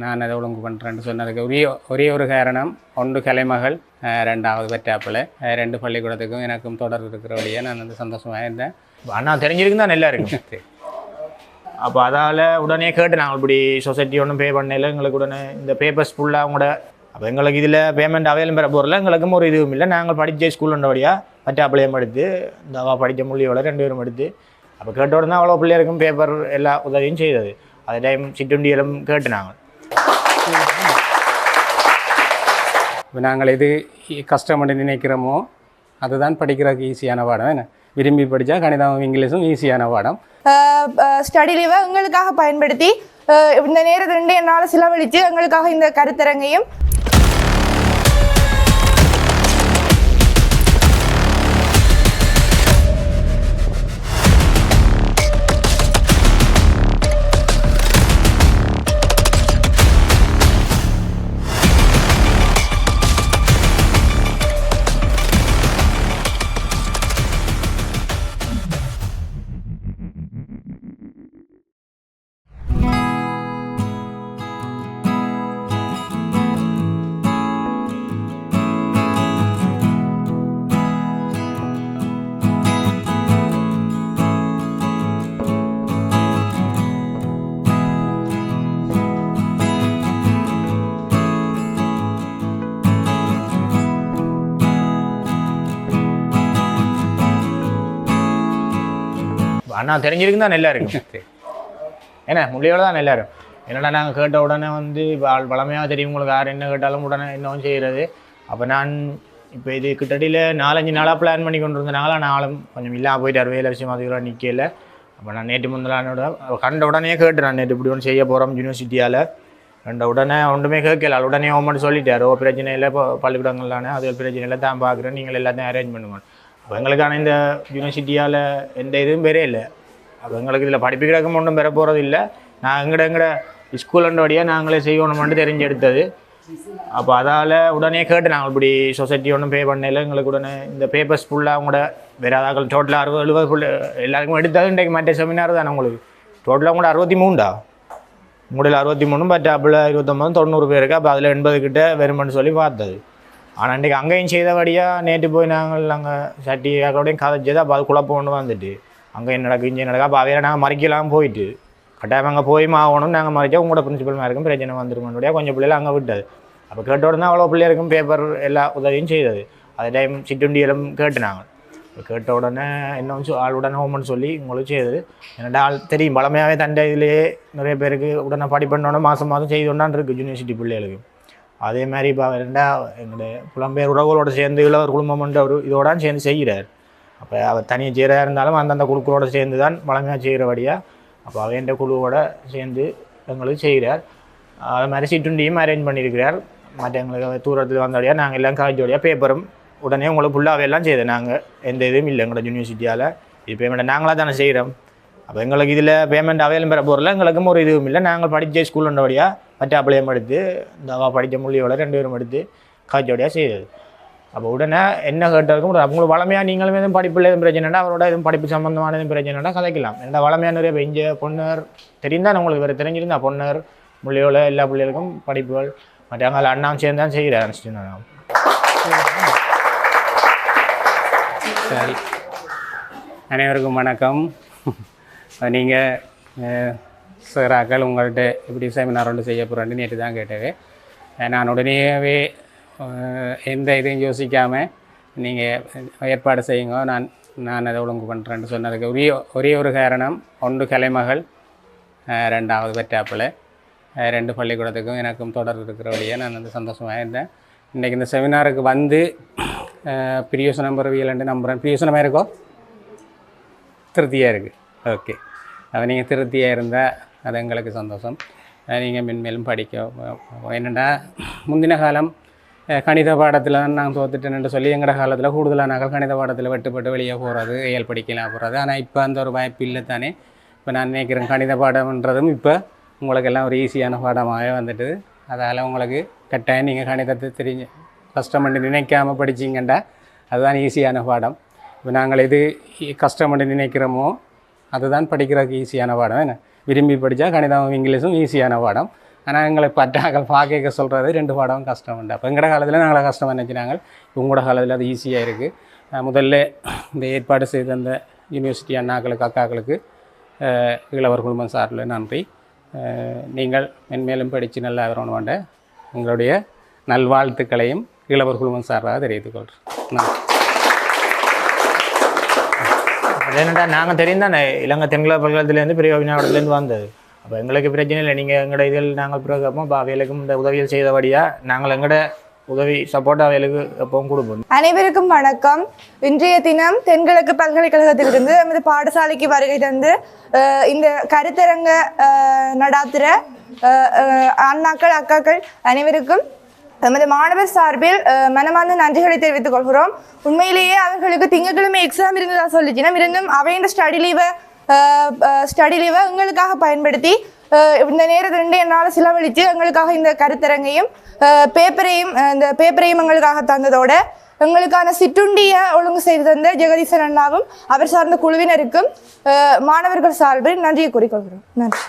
நான் அதை ஒழுங்கு பண்ணுறேன்னு சொன்னதுக்கு ஒரே ஒரு காரணம், ஒன்று கலைமகள், ரெண்டாவது வெட்டாப்பிள்ளை, ரெண்டு பள்ளிக்கூடத்துக்கும் எனக்கும் தொடர்பு இருக்கிறபடியே நான் வந்து சந்தோஷமாக இருந்தேன். அண்ணா தெரிஞ்சிருக்கு தான் நல்லா இருக்கு. அப்போ அதால் உடனே கேட்டு நாங்கள் இப்படி சொசைட்டி ஒன்றும் பே பண்ணல, எங்களுக்கு உடனே இந்த பேப்பர்ஸ் ஃபுல்லாக கூட அப்போ எங்களுக்கு இதில் பேமெண்ட் அவைலபிள் பெற போகிறல எங்களுக்கும் ஒரு இதுவும் இல்லை. நாங்கள் படித்த ஸ்கூலுன்றபடியாக வெட்டாப்பிள்ளையும் எடுத்து இந்த படித்த மொழியோட 2 பேரும் எடுத்து அப்போ கேட்ட உடனே அவ்வளோ பிள்ளைகளுக்கும் பேப்பர் எல்லா உதவியும் செய்தது. அதே டைம் சிற்றுண்டியிலும் கேட்டு நாங்கள் இப்போ நாங்கள் எது கஷ்டப்பட்டு நினைக்கிறோமோ அதுதான் படிக்கிறதுக்கு ஈஸியான பாடம். என்ன விரும்பி படித்தா கணிதம் இங்கிலீஷும் ஈஸியான பாடம். ஸ்டடி லீவை எங்களுக்காக பயன்படுத்தி இந்த நேரத்தை 2 நாள் செலவழித்து எங்களுக்காக இந்த கருத்தரங்கையும் அண்ணா தெரிஞ்சிருக்கு தான் நல்லா இருக்கு. ஏன்னா மொழியோட தான் நல்லா இருக்கும். என்னடா நாங்கள் கேட்ட உடனே வந்து பழமையாக தெரியும் உங்களுக்கு யார் என்ன கேட்டாலும் உடனே இன்னும் செய்கிறது. அப்போ நான் இப்போ இது கிட்டடியில் 4-5 நாளாக பிளான் பண்ணி கொண்டு இருந்தனால நாளும் கொஞ்சம் இல்லாமல் போயிட்டு வேலை விஷயம் அதுக்குள்ள நிற்கல. அப்போ நான் நேற்று முந்தலானோட கண்ட உடனே கேட்டு நான் நேற்று இப்படி ஒன்று செய்ய போகிறோம் யூனிவர்சிட்டியால் கண்ட உடனே ஒன்றுமே கேட்கல. உடனே ஓமன்னு சொல்லிட்டார், பிரச்சனை இல்லை, இப்போ பள்ளிக்கூடங்கள்லானே அது பிரச்சனை இல்லை தான் பார்க்குறேன், நீங்கள் எல்லாத்தையும் அரேஞ்ச் பண்ணுங்க. அப்போ எங்களுக்கான இந்த யூனிவர்சிட்டியால் எந்த இதுவும் பெரிய இல்லை. அப்போ எங்களுக்கு இதில் படிப்புக்கிறதுக்கும் ஒன்றும் பெற போகிறது இல்லை. நான் எங்கட ஸ்கூலுன்றபடியாக நாங்களே செய்யணுமென்று தெரிஞ்செடுத்தது. அப்போ அதால் உடனே கேட்டு நாங்கள் இப்படி சொசைட்டி ஒன்றும் பே பண்ணல, எங்களுக்கு உடனே இந்த பேப்பர்ஸ் ஃபுல்லாக கூட வேறு ஏதாவது டோட்டலாக 60-70 எல்லாருக்கும் எடுத்தது இன்றைக்கு மற்ற செமினார் தானே உங்களுக்கு டோட்டலாக கூட 63 உங்களில் 63 பட்டாப்பில் 29 90 பேருக்கு. அப்போ அதில் 80 கிட்ட வருமென்னு சொல்லி பார்த்தது. ஆனால் இன்றைக்கு அங்கேயும் செய்தபடியாக நேற்று போய் நாங்கள் அங்கே சட்டியோடையும் கதைச்சது. அப்போ அது குழப்பம் ஒன்று வந்துட்டு அங்கே என்ன நடக்கு இங்கே நடக்கா. அப்போ அவையில் நாங்கள் மறிக்கலாம் போயிட்டு கட்டாயம் அங்கே போய் ஆகணும். நாங்கள் மறிச்சா உங்களோட பிரின்சிபல் மேருக்கும் பிரச்சனை வந்துருக்கோடைய கொஞ்சம் பிள்ளைகள் அங்கே விட்டது. அப்போ கேட்டோட தான் அவ்வளோ பிள்ளைகளுக்கும் பேப்பர் எல்லா உதவியும் செய்தது. அதே டைம் சிற்றுண்டியிலும் கேட்டு நாங்கள் கேட்ட உடனே இன்னும் ஆளுடனே ஹோம்னு சொல்லி உங்களுக்கு செய்தது. என்னடா ஆள் தெரியும் பழமையாகவே தண்டை இதிலேயே நிறைய பேருக்கு உடனே படிப்பண்ணோட மாதம் செய்து கொண்டான் இருக்குது யூனிவர்சிட்டி பிள்ளைகளுக்கு. அதே மாதிரி இப்போ ரெண்டா எங்களுடைய புலம்பெயர் உறவுகளோடு சேர்ந்து இளவர் குடும்பம்ன்ற ஒரு இதோட சேர்ந்து செய்கிறார். அப்போ அவர் தனியாக செய்கிறதா இருந்தாலும் அந்தந்த குழுக்களோடு சேர்ந்து தான் வளமையாக செய்கிறபடியாக அப்போ அவன் குழுவோடு சேர்ந்து எங்களுக்கு செய்கிறார். அது மாதிரி சிற்றுண்டியும் அரேஞ்ச் பண்ணியிருக்கிறார். மற்ற எங்களுக்கு தூரத்தில் வந்தபடியாக நாங்கள் எல்லாம் காலேஜோடையாக பேப்பரும் உடனே உங்களுக்கு ஃபுல்லாகவே எல்லாம் செய்தோம். நாங்கள் எந்த இதுவும் இல்லை எங்களோட யூனிவர்சிட்டியால் இது பேமெண்ட்டை நாங்களாக தானே செய்கிறோம். அப்போ எங்களுக்கு இதில் பேமெண்ட் அவைலபிள் பெற போகிறல எங்களுக்கும் ஒரு இதுவும் இல்லை. நாங்கள் படித்த ஸ்கூலுன்றபடியாக வெட்டாப்பிள்ளையும் எடுத்து இந்த படித்த மொழியோட 2 பேரும் எடுத்து காலேஜோடையாக செய்தது. அப்போ உடனே என்ன கேட்டதுக்கும் அவங்களுக்கு வளமையாக நீங்களும் எதுவும் படிப்பில் எதுவும் பிரச்சனைனா அவரோட எதுவும் படிப்பு சம்மந்தமான எதுவும் பிரச்சனைனா கதைக்கலாம். ஏன்னா வளமையாக நிறைய இங்கே பொன்னர் தெரிந்தால் உங்களுக்கு வேறு தெரிஞ்சிருந்தா பொன்னர் மொழியோட எல்லா பிள்ளைகளுக்கும் படிப்புகள் மற்றவங்க அண்ணாவும் சேர்ந்து தான் செய்கிறார். சரி, அனைவருக்கும் வணக்கம். நீங்கள் சாராக்கள் உங்கள்கிட்ட இப்படி செமினார் ஒன்று செய்ய போகிறேன்னு நேற்று தான் கேட்டது. நான் உடனேவே எந்த இதையும் யோசிக்காமல் நீங்கள் ஏற்பாடு செய்யுங்க, நான் அதை ஒழுங்கு பண்ணுறேன்னு சொன்னதுக்கு ஒரே ஒரு காரணம், ஒன்று கலைமகள், ரெண்டாவது வெட்டாப்பிள்ளை, 2 பள்ளிக்கூடத்துக்கும் எனக்கும் தொடர்பு இருக்கிறபடியே நான் வந்து சந்தோஷமாக இருந்தேன். இன்றைக்கி இந்த செமினாருக்கு வந்து பிரியோசனம் பெறுவீங்கள்னு நம்புகிறேன். பிரியோசனமாக இருக்கோ? திருப்தியாக இருக்குது. ஓகே, அதை நீங்கள் திருப்தியாக இருந்தால் அது எங்களுக்கு சந்தோஷம். நீங்கள் மென்மேலும் படிக்க. என்னென்னா முந்தின காலம் கணித பாடத்தில் தான் நான் தோத்துட்டேன்னு சொல்லி எங்களோட காலத்தில் கூடுதலாக நாங்கள் கணித பாடத்தில் வெட்டுப்பட்டு வெளியே போகிறது, ஏல் படிக்கலாம் போகிறது. ஆனால் இப்போ அந்த ஒரு வாய்ப்பு இல்லை தானே. இப்போ நான் நினைக்கிறேன் கணித பாடம்ன்றதும் இப்போ உங்களுக்கு எல்லாம் ஒரு ஈஸியான பாடமாக வந்துட்டு, அதால் உங்களுக்கு கட்டாயம் நீங்கள் கணிதத்தை கஷ்டப்பட்டு நினைக்காமல் படிச்சிங்கண்டா அதுதான் ஈஸியான பாடம். இப்போ நாங்கள் எது கஷ்டப்பட்டு நினைக்கிறோமோ அதுதான் படிக்கிறதுக்கு ஈஸியான பாடம். என்ன விரும்பி படித்தா கணிதம் இங்கிலீஷும் ஈஸியான பாடம். ஆனால் எங்களை பற்றாக்கள் பார்க்க சொல்கிறது 2 பாடம் கஷ்டம் உண்டு. அப்போ எங்களோட காலத்தில் நாங்கள கஷ்டம் நினைச்சினாங்க. உங்களோட காலத்தில் அது ஈஸியாக இருக்குது. முதல்ல இந்த ஏற்பாடு செய்த அந்த யூனிவர்சிட்டி அண்ணாக்களுக்கு அக்காக்களுக்கு ஈழவர் குழுமம் சார்பில் நன்றி. நீங்கள் மென்மேலும் படித்து நல்லா வரணும் வேண்ட உங்களுடைய நல்வாழ்த்துக்களையும் ஈழவர் குழுமம் சார்பாக தெரிவித்துக் கொள்கிறேன். நன்றி. அது என்னடா நாங்கள் தெரியும் தானே இலங்கை தென்கிழக்கு பல்கலைக்கழகத்துலேருந்து பெரிய வினாவிடத்துலேருந்து வந்தது. அப்போ எங்களுக்கு பிரச்சனை இல்லை. நீங்கள் எங்களோட இதில் நாங்கள் பிறகு அவைகளுக்கும் இந்த உதவிகள் செய்தபடியாக நாங்கள் எங்களோட உதவி சப்போர்ட் அவைகளுக்கு எப்பவும் கொடுப்போம். அனைவருக்கும் வணக்கம். இன்றைய தினம் தென்கிழக்கு பல்கலைக்கழகத்திலிருந்து நமது பாடசாலைக்கு வருகை தந்து இந்த கருத்தரங்க நடாத்துகிற அண்ணாக்கள் அக்காக்கள் அனைவருக்கும் நமது மாணவர் சார்பில் மனமார்ந்த நன்றிகளை தெரிவித்துக் கொள்கிறோம். உண்மையிலேயே அவர்களுக்கு திங்கட்கிழமை எக்ஸாம் இருந்ததாக சொல்லிச்சினோம். இருந்தும் அவையின் ஸ்டடி லீவை எங்களுக்காக பயன்படுத்தி இந்த நேரத்தை 2 நாள் செலவழித்து எங்களுக்காக இந்த கருத்தரங்கையும் பேப்பரையும் எங்களுக்காக தந்ததோட எங்களுக்கான சிற்றுண்டியை ஒழுங்கு செய்து தந்த ஜெகதீசன் அண்ணாவும் அவர் சார்ந்த குழுவினருக்கும் மாணவர்கள் சார்பில் நன்றியை கூறிக்கொள்கிறோம். நன்றி.